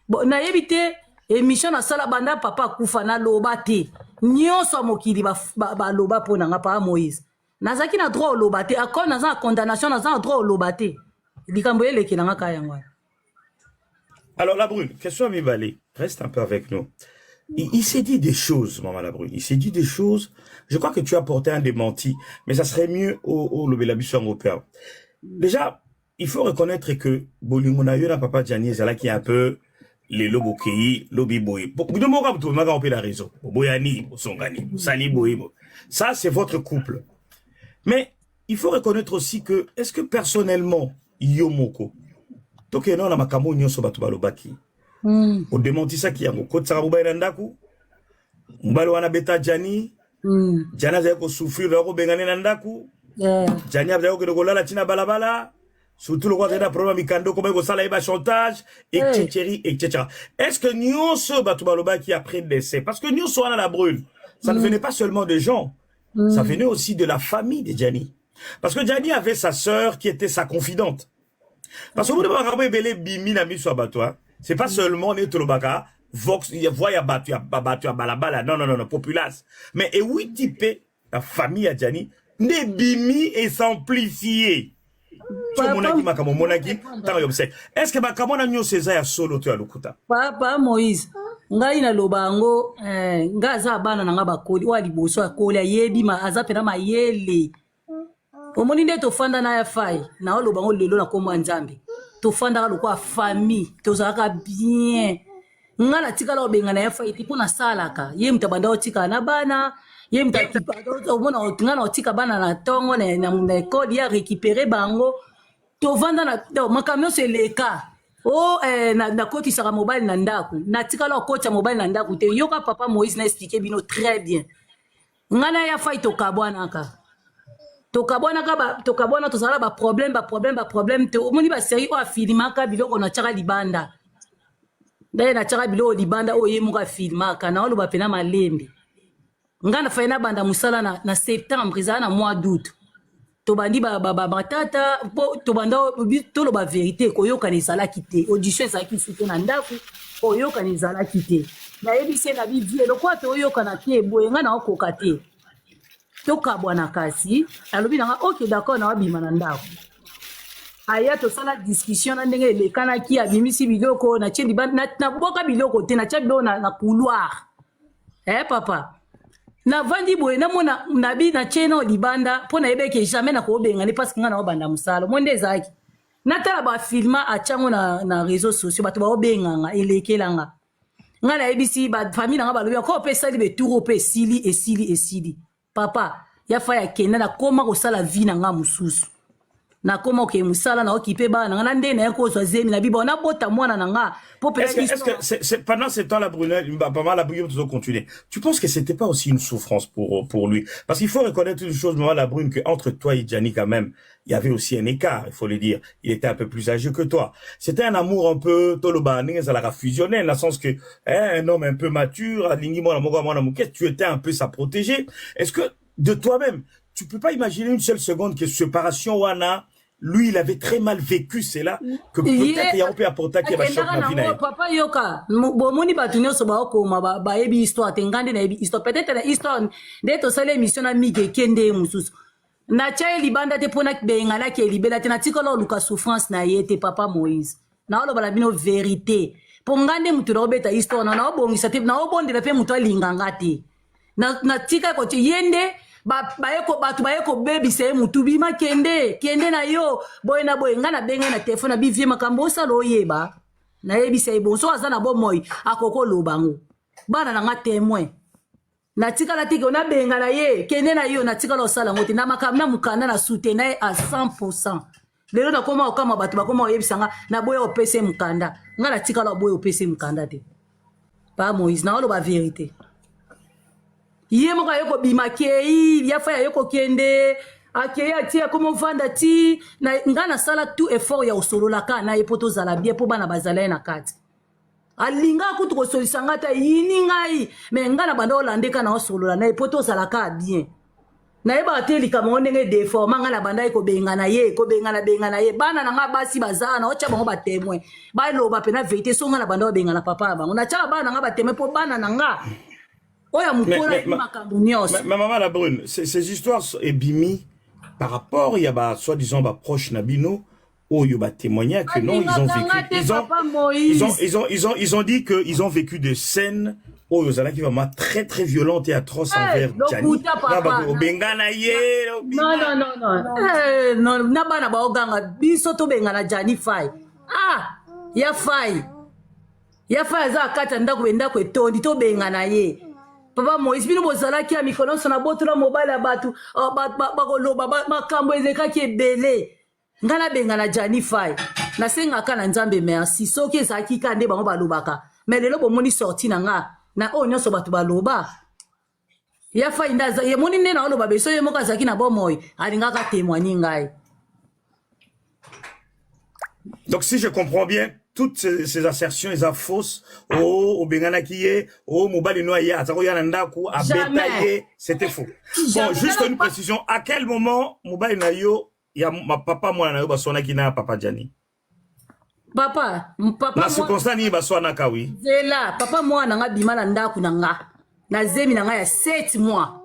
bon na yebite émission na sala banda papa kufa na loba te nyonso mokili ba loba pona nga pa Moïse nazaki na droit loba te akon naza condamnation naza droit loba te likambo eleki na nga ka yango. Alors la brune, question à Mibale, reste un peu avec nous. Il s'est dit des choses, maman la brune, il s'est dit des choses. Je crois que tu as porté un démenti, mais ça serait mieux au Lobelabiso européen. Déjà, il faut reconnaître que Bolimonayo na papa Gianni Zala qui est un peu les lobokei, lobi boy. Beaucoup de mots comme on peut la raison. Boyani, Songani, Sani boy. Ça, c'est votre couple. Mais il faut reconnaître aussi que, est-ce que personnellement, Yomoko, donc non, la makamo nyoso batu balobaki. On démentit ça qui a mon côté Sarabuba Nandaku. Mbalo wana beta Gianni. Gianni zako souffrir de bengane Nandaku. Gianni zako que de la tina balabala. Surtout le roi de la problème Mikando, comme il y a chantage, etc. Est-ce que Nyonso Batubaloba qui a pris le décès? Parce que Nyonso à la brûle, ça ne venait pas seulement des gens, ça venait aussi de la famille de Gianni. Parce que Gianni avait sa sœur qui était sa confidente. Parce que vous devez regarder Bélé Bimi Nami soit Batoua, c'est pas seulement les Tolobaka, Vox, il y a voix à Batu, à Balabala, non, populace. Mais et oui, type, la famille à Gianni, ne Bimi et s'amplifier. Est-ce que makamona nyo seza ya solo to ya lokuta? Papa Moïse, ngai na lobango nga za bana na nga bakoli wa liboso akoli ayebi ma azapena mayele. Omoni nde to fanda na ya fai na lobango lelo na komwa Nzambe. To fanda lokwa famille, to zaka bien. Nga na tika la obenga na ya fai tipo na salaka. Ye mtabanda otika na bana. Ye mtakipa omona otingana otika bana na tongo na ekoli ya récupérer bango to vanda na makamio c'est le cas na koti saka mobile na ndaku na tika la koti mobile na ndaku te yoka papa Moïse na expliquer bino très bien ngana ya fai to kabwana ka to sala ba problème te omoni ba série o afilmaka biloko na chaka libanda ndaye na chaka biloko libanda o ye muka filmaka na olo ba pena malembe ngana faina banda musala na septembre za na mois d'août to bandi ba matata to banda to lo ba vérité ko yoka ni sala kité audition ça qui fute na ndaku ko yoka ni sala kité na yebise na bivie lo kwa to yoka na tie boye ngana okoka te to kabwana kasi alobi na OK d'accord na bima na ndaku aya to sala discussion na ndenge le kana ki abimisi biloko na tie libanda na boka biloko te na tie biloko na couloir papa na vandi boye na mona nabi na cheno libanda pona yebeke jamais na ko bengani parce que nga na obanda musalo monde zaki natala ba filma achango na réseaux sociaux bato ba obenganga elekelanga nga na ebisi ba famille nga balobi ko pesa libe tour pe sili papa ya fa ya kenda na koma ko sala vie na nga mususu na koma ke musala na okipe bana nga nde na ko zo zemi na bibo na bota mwana na nga pour est-ce que c'est pendant ce temps la Brunel pas mal la Brune toujours continuer. Tu penses que c'était pas aussi une souffrance pour lui parce qu'il faut reconnaître une chose maman la Brune que entre toi et Gianni quand même il y avait aussi un écart, il faut le dire. Il était un peu plus âgé que toi. C'était un amour un peu tolobané, ça l'a fusionné, dans le sens que un homme un peu mature, tu étais un peu sa protégée. Est-ce que de toi-même, tu peux pas imaginer une seule seconde que séparation wana, lui, il avait très mal vécu, c'est là que peut-être il y a un peu apporté qu'il va choc na vie na. Papa yoka, bomoni batunyo so ba ko ba ebi histoire tengande na ebi histoire peut-être la histoire d'être sur l'émission na mige kende mususu. Na chaye libanda te pona bengala ke libela te na tikolo luka souffrance na yete papa Moïse. Na olo bala bino vérité. Pongande mutu na obeta histoire na obongisa te na obondela pe mutu alinganga te. Na tika ko yende bayeko batu bayeko baby se mutu bima kende na yo boy na boy ngana benga na telefone bi vie makambo salo yeba na yebi se bon so azana bo moy akoko lobango bana na nga témoin na tika la tike ona benga na ye kende na yo na tika la sala ngote na makamna mukanda na soutenir à 100%. Lelo na koma okama batu bakoma oyebisanga na boy opese mukanda ngana tika la boy opese mukanda te pa Moïse na olo ba vérité. Yé moka yoko bimakei ya fa yoko kende akeya tia comme vanda ti na ngana sala tout effort ya osolola ka na epoto zala bien po bana bazala na kati alinga kutu ko solisanga ta yini ngai me ngana banda olandeka na osolola na epoto zala ka bien na eba te likama ndenge defort mangana banda ko bengana ye ko bengana ye bana na nga basi bazana na ocha bango ba témoin ba loba pena vérité so ngana banda bengana papa bango na cha bana nga ba témoin po bana na nga. Mais maman la Brune, ces histoires est bimi par rapport il y a soi-disant proche Nabino où il y a témoigné que non ils ont dit que ils ont vécu des scènes où ils ont qui vraiment très très violentes et atroces envers Gianni. Non na bana ba oganga biso to bengana Gianni fai ya fai za kata ndako ndako etondi to bengana ye. Papa Moïse bino bozala ki amikolo sona botola mobile abatu bakoloba makambo ezeka ki ebele ngana bengana Gianni fai na senga kana nzambe merci soki ezaki kande bango balobaka mais lelo bomoni sorti na nga na onyo so batu baloba ya fai ndaza ye moni nena oloba beso ye moka zaki na bomoy alinga ka témoigner ngai. Donc si je comprends bien toutes ces assertions ils fausses au bengana kiye au mobali noya atako yana ndaku a betailler c'était faux. Bon juste une précision à quel moment mobali na yo ya ma papa mwana na yo basona kina papa Gianni papa na circonstance ni basona ka oui zela papa mwana nga bimala ndaku na nga na zemi na nga ya 7 mois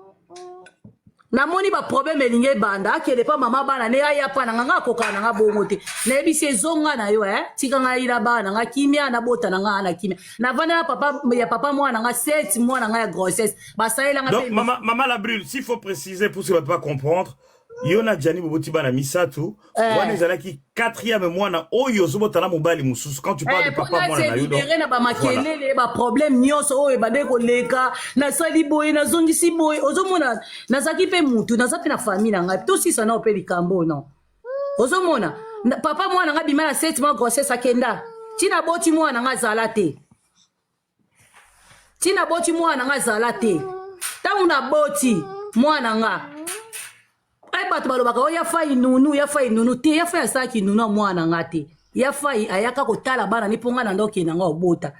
na moni ba problème elinge banda akele pa mama bana ne ya pa na nga kokana nga bongo te na ebisi zonga na yo tika nga ira bana nga kimia na bota na nga na kimia na vana papa ya papa mwana nga 7 mois na nga ya grossesse ba saela nga. Donc maman la Brune s'il faut préciser pour ceux qui ne peuvent pas comprendre Yona Gianni Boboti bana misatu wana ezala ki 4e mois na oyo zobota na mobali mususu quand tu parles de papa mwana na yo libéré na ba makelele ba problème nyonso oyo ba deko leka na sali boy na zongisi boy ozomona na zaki pe mutu na zapi na famille na ngai to sisa na opeli kambo non ozomona papa mwana nga bimala 7 mois grossesse akenda tina boti mwana nga zala te tangu na boti mwana nga ay batu balobaka o ya fai nunu te ya fai asaki nunu mwana ngate ya fai ayaka kotala bana ni ponga na ndoke na nga obota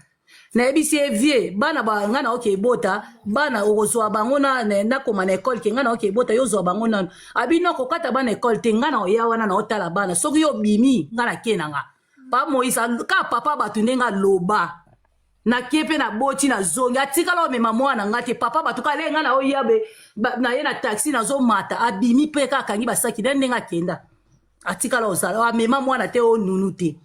na ebisi evie bana ba ngana oke bota bana ozwa bango na koma na école ke ngana oke bota yozwa bango na abino kokata bana école te ngana ya wana na otala bana soki yo bimi ngana kenanga pa Moïse ka papa batu ndenga loba na kepe na boti na zongi atikala o mema mwana ngate papa batuka lenga na oyabe na ye na taxi na zo mata abimi pe kaka ngi basaki ndenga kenda atikala osala o mema mwana te o nunu te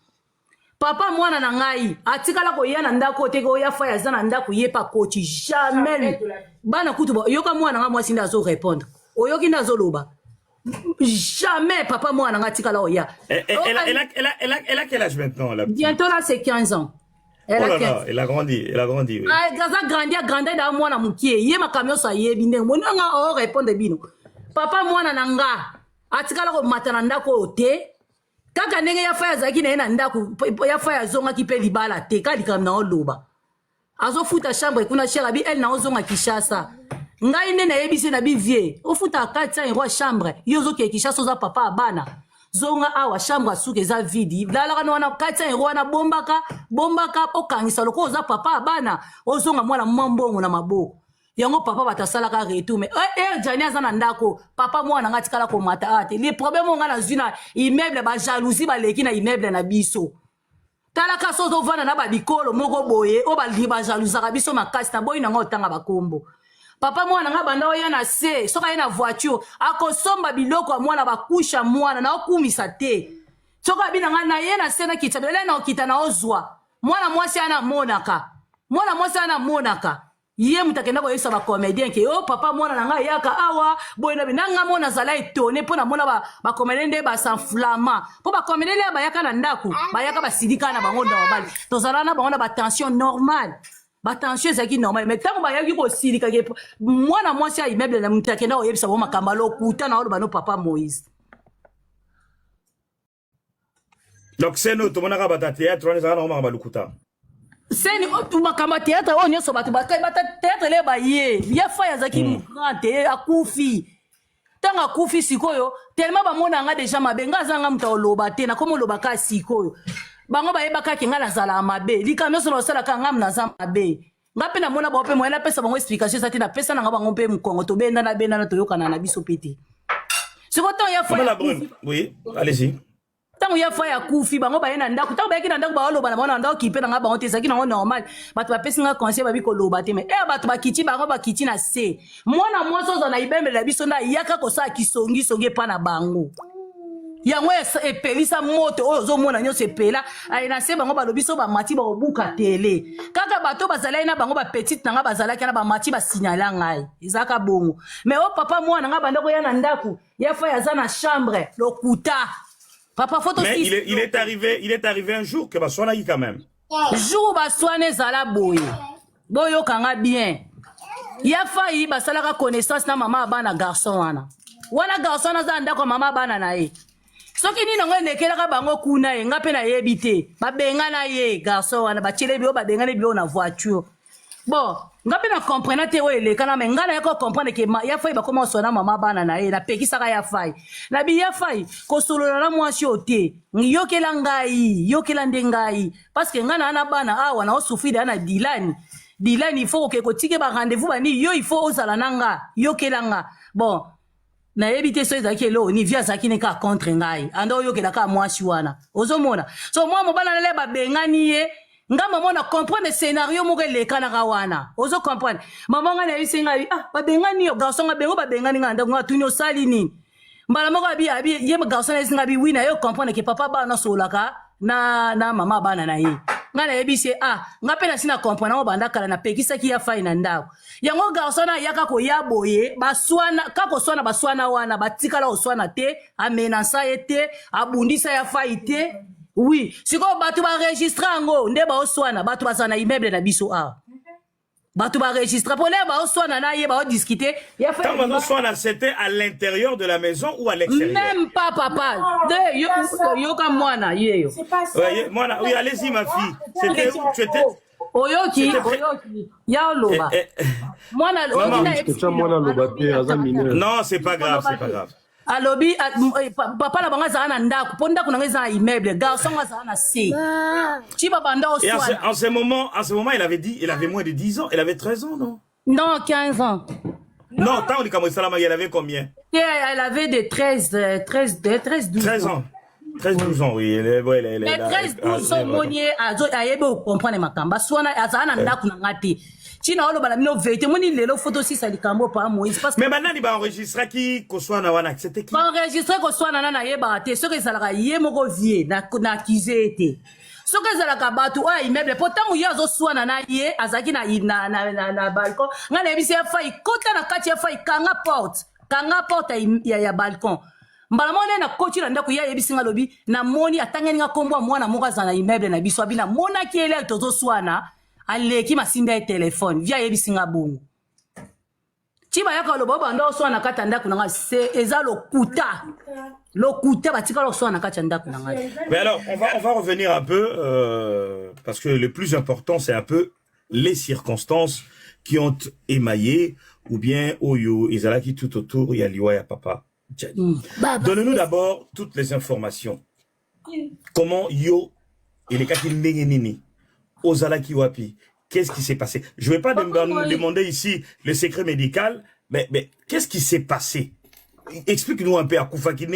papa mwana na ngai atikala ko ya na ndako te ko ya fa ya zana ndako ye pa coach jamais bana kutu yoka mwana nga mwasi nda zo répondre oyoki nda zo loba jamais papa mwana nga atikala o ya elle a quel âge maintenant là? Bientôt là c'est 15 ans. Elle a 15. Elle a grandi, oui. Ah, gaza grandi da mwana mukie ye makamyo sa ye binde monanga o répondre bino papa mwana na nga atikala ko matana ndako te kaka ndenge ya faya zaki na ndako ya faya zonga ki pe libala te kali kam na oloba azo futa chambre kuna shera bi elle na ozonga Kishasa ngai nene yebisi na bi vie o futa 400 € chambre yozo ke Kishasa za papa abana zonga awa chambre suke za vidi dala kana wana 400 € na bombaka okangisa loko za papa abana ozonga mwana mbongo na maboko yango papa batasala ka retour mais jani azana ndako papa mwana ngati kala ko mata ate les problèmes on na zina immeuble ba jalousie ba leki na immeuble na biso tala ka sozo vana na ba bikolo moko boye o ba liba jalousie ka biso makasi na boy na ngotanga bakombo papa mwana nga banda oya na se soka ye na voiture akosomba biloko mwana bakusha mwana na okumisa te soka bina nga na ye na se na kitabele na okita na ozwa mwana mwasi ana monaka ye mutakenda ko yesa ba comédien ke o papa mwana na nga yaka awa boy na binanga mona zala etone pona mona ba comédien de ba s'enflamma po ba comédien ba yaka na ndaku ba yaka ba sidika na bango normal to zala na bango na ba tension normale ba tension zaki normal mais tango ba yaki ko sidika ke mwana mwasi ya immeuble na mutakenda ko yebisa bo makamba lo kuta na oloba no papa Moïse. Donc c'est nous tout le monde a ba théâtre on est à na ba lukuta seni makamba théâtre on yoso batu théâtre le ba ye ya faya zaki mukante akufi tanga kufi sikoyo tellement ba mona nga déjà mabenga zanga mta oloba te na komo loba ka sikoyo bango ba yebaka ke ngala zala mabe likamyo solo sala ka ngam na za mabe ngape na mona ba pe mo ela pesa bango explication ça te na pesa na nga bango pe mkongo to benda na to yokana na biso pete sikoto ya faya oui allez-y tango ya faya kufi bango ba yena ndako tango ba yeki na ndako ba oloba na bona ndako kipe na nga bango te zaki na ngo normal batu ba pesi nga conseil ba biko loba te mais batu ba kiti bango ba kiti na se mwana mwaso za na ibembe la biso na yaka ko sa kisongi songe pa na bango yango epelisa moto ozo mona nyo sepela ai na se bango ba lobiso ba mati ba obuka tele kaka bato bazala na bango ba petite na nga bazala kana ba mati ba signala ngai izaka bongo mais o papa mwana nga bandako ya na ndako ya faya za na chambre lokuta. Papa, photo mais il est arrivé un jour que Baswana y quand même. Jour Baswana zala boye. Boyo kanga bien. Ya fayi basalaka connaissance na mama bana garçon wana. Wana garçon na za ndako mama bana na ye. Soki ni ngo nekelaka bango kuna ye ngape na yebite. Babenga na ye garçon wana bachele bio babenga ne bio na voiture. Bon, ngape na comprendre te wele kana me ngala yako comprendre ke ya fayi ba comment sona mama bana na ye na pekisaka ya fayi. Na bi ya fayi ko solola na mwasi ote. Yokela ngai, yokela ndengai parce que ngana na bana awa na osufida na Dilani. Dilani il faut que kotike ba rendez-vous bani yo il faut ozala nanga, yokela nga. Bon, na yebite so ezaki lo ni via zaki ne ka contre ngai. Ando yokela ka mwasi wana. Ozomona. So moi mobala na le ba bengani ye nga maman na comprendre le scénario mo le kana kawana ozo comprendre maman nga na yisinga ba bengani yo garçon nga bengo ba bengani nga ndako tunyo sali ni mbala moko abi ye garçon na yisinga bi wina yo comprendre ke papa ba na solaka na mama bana na ye nga na yebise nga pe na sina comprendre mo banda kala na pekisa ki ya faina ndako yango garçon na yaka ko ya boye baswana kako swana baswana wana batikala oswana te amenansa ete abundisa ya faite. Oui, si ko batu ba registre ngo nde ba oswana batu ba sana immeuble na biso batu ba registre pour les ba oswana na ye ba discuter ya fait quand oswana c'était à l'intérieur de la maison ou à l'extérieur? Même pas papa de yo comme moi na yeyo. C'est pas ça. Oui, moi oui, allez-y ma fille. C'était où tu étais? Oyoki ya loba. Moi na non, c'est pas grave, c'est pas grave. Alobi papa la banga za na ndako ponda kuna ngeza immeuble garçon za na se chi baba ndo oswana. En ce moment il avait moins de 10 ans, il avait 13 ans non? Non, 15 ans. Non, tant on salama il avait combien? Elle avait de 13 12 ans. 13-12 ans, oui. Mais 13-12 ans, monier, azo comprendre makamba. Swana azana ndaku na ngati. China olo bala mino vete moni lelo photo si salikambo pa Moïse parce que mais maintenant il va enregistrer qui koswana wana c'était qui? Enregistrer koswana na yeba te ce que ça la ye moko vie na accusé été. soki ezalaka bato oyo immeuble mpo ntango ye azoswana na ye azalaki na balcon ngai nayebisi ye fai kota na kati ya fai kanga porte ya balcon mbala moko nde nakoti na ndako ye ayebisi nga lobi namoni atangani nga kombo ya mwana moko aza na immeuble na biso abi namonaki ele tozoswana aleki masinda ye telefone vi ayebisi nga bongo ti bayaka loba banda oswana na kati ya ndako na nga eza lokuta batikala oswana na kati ya ndako na nga. Mais alors on va revenir un peu parce que le plus important c'est un peu les circonstances qui ont émaillé ou bien oyo ezalaki tout autour ya liwa ya papa Donnez-nous d'abord toutes les informations. Comment yo il est kaki ndenge nini ozalaki wapi. Qu'est-ce qui s'est passé? Je ne vais pas demander ici le secret médical, mais qu'est-ce qui s'est passé? Explique-nous un peu à Koufaki.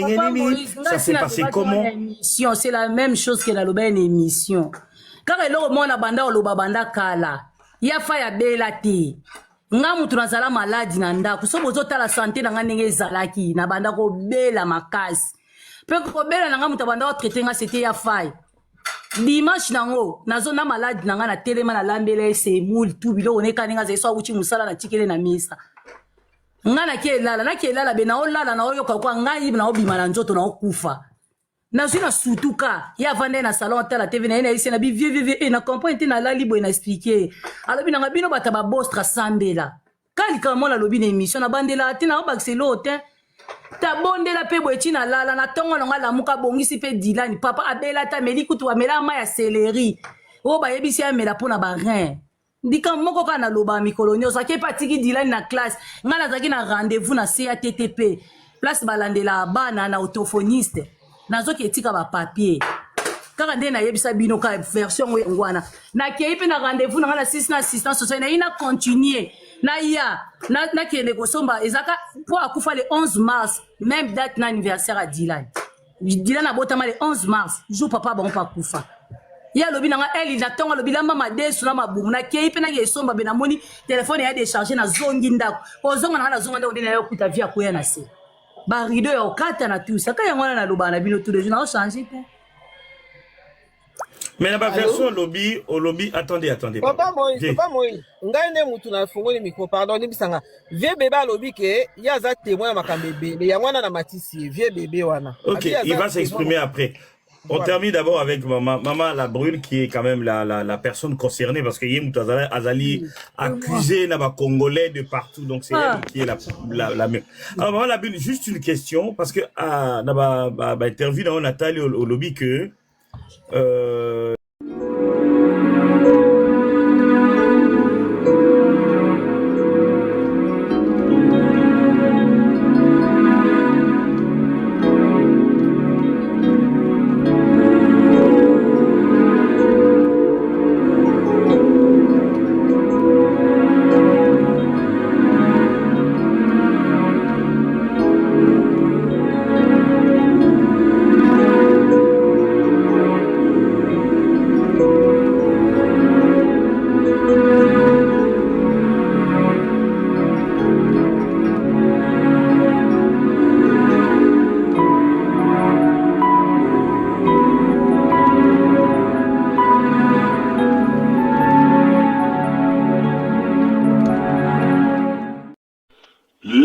Ça s'est passé comment? C'est la même chose que la loba une émission. Car elle a mon abanda ou loba banda kala. Ya fa ya bela te. Nga mutu nazala maladi na ndako. So bozota la santé na nga ndenge zalaki. Na banda ko bela makasi. Pe ko bela na nga mutu banda o traiter nga c'était ya fa. Dimanche nango nazo na malade nanga na telema na lambele se moule tout bilo oneka ninga zeso uchi musala na tikele na misa ngana ke lala be na olala na oyo kwa ngai na obima na nzoto na okufa nazo na sutuka ya vande na salon tala TV na ina isi na bi vie na comprendre na la libo na expliquer alobi na ngabino bata ba bostra sambela kali kama la lobi na émission na bandela tina obaxelo te ta bondela pe boeti na lala na tongo nga la muka bongisi pe dilani papa abela ta meli kutu amela ma ya céleri o ba yebisi amela pona ba rein ndika moko kana loba mikolonio sa ke patiki dilani na classe nga na zaki na rendez-vous na CATTP place balandela bana na autophoniste nazo ki etika ba papier kaka nde na yebisa bino ka version ngwana na kei pe na rendez-vous na 6 na assistance sociale na ina continuer na ya na kende kosomba ezaka pour akufa le 11 mars même date na anniversaire à Dylan a botama le 11 mars jour papa bon pas kufa ya lobi na elle na tonga lobi la mama desu na mabumu na kei pe na yesomba be na moni téléphone ya décharger na zongi ndako ozonga na zonga ndako ndina yo kuta via koya na se ba rideau ya okata na tout ça ka yangwana na loba na bino tous les jours na changer te. Mais la version lobby, au lobby, attendez. Papa moi, ngai ne mutu na fungoli micro pardon ni bisanga. Vie bébé lobby ke ya za témoin makambe bébé ya mwana na matisi vie bébé wana. OK, il va s'exprimer après. On termine d'abord avec maman la brûle qui est quand même la personne concernée parce que Yem Azali accusé na ba congolais de partout donc c'est elle qui est la même. Alors maman la brûle juste une question parce que na ba interview dans Nathalie au lobby que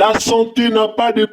La santé n'a pas de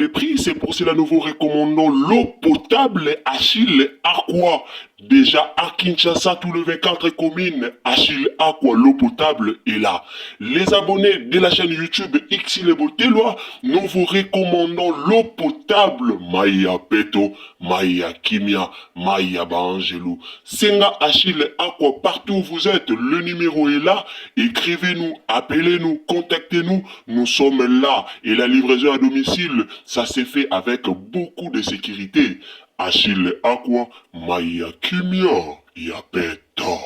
prix, c'est pour cela nous vous recommandons l'eau potable Achille Aqua. Déjà à Kinshasa, tout le 24 communes, Achille Aqua, l'eau potable est là. Les abonnés de la chaîne YouTube Xile Botelwa, nous vous recommandons l'eau potable Maya Peto, Maya Kimia, Maya Bangelou. Senga Achille Aqua, partout où vous êtes, le numéro est là. Écrivez-nous, appelez-nous, contactez-nous. Nous sommes là et la livraison à domicile, ça s'est fait avec beaucoup de sécurité. Achille Aqua, Maya Kimia, Yapeto.